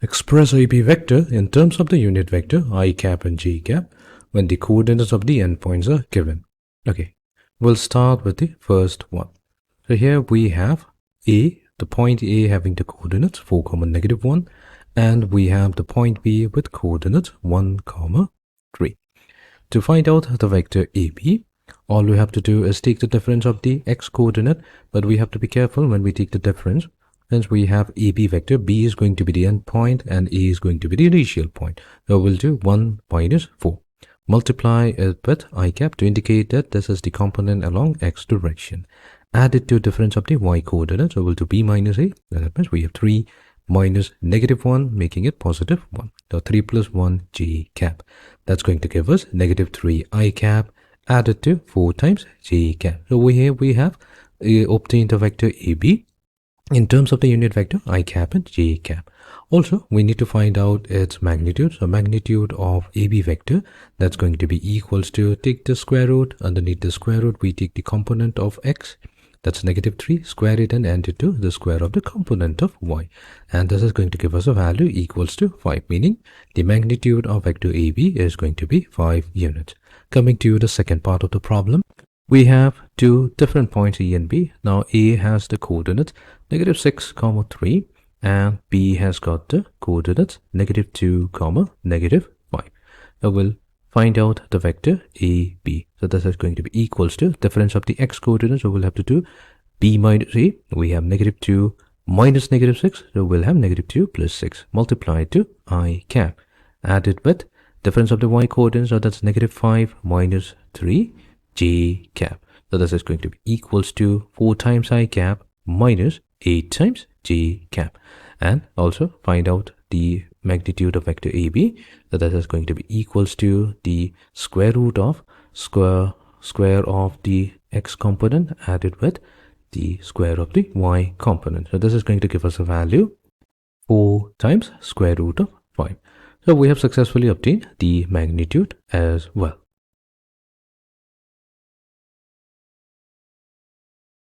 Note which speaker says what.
Speaker 1: Express AB vector in terms of the unit vector I cap and j cap when the coordinates of the endpoints are given. Okay, we'll start with the first one. So here we have A, the point A having the coordinates 4, -1, and we have the point B with coordinates 1, 3. To find out the vector AB, all we have to do is take the difference of the x coordinate, but we have to be careful when we take the difference. Since we have AB vector, B is going to be the end point and A is going to be the initial point. So we'll do 1 minus 4. Multiply it with I cap to indicate that this is the component along x direction. Add it to difference of the y coordinate. So we'll do B minus A. That means we have 3 minus -1, making it positive 1. So 3 plus 1 j cap. That's going to give us -3 I cap added to 4 times j cap. So here we have obtained the vector AB in terms of the unit vector I cap and j cap. Also, we need to find out its magnitude. So magnitude of AB vector, that's going to be equals to, take the square root. Underneath the square root, we take the component of x. That's -3, square it and add it to the square of the component of y. And this is going to give us a value equals to 5, meaning the magnitude of vector AB is going to be 5 units. Coming to the second part of the problem, we have two different points A and B. Now A has the coordinates -6, 3, and B has got the coordinates -2, -5. Now we'll find out the vector AB. So this is going to be equals to difference of the x coordinates. So we'll have to do B minus A. We have -2 minus -6. So we'll have -2 plus 6 multiplied to I cap. Add it with difference of the y coordinates. So that's -5 minus 3 j cap. So this is going to be equals to 4 times I cap minus 8 times j cap. And also find out the magnitude of vector AB. So that is going to be equals to the square root of square of the x component added with the square of the y component. So this is going to give us a value 4 times square root of 5. So we have successfully obtained the magnitude as well.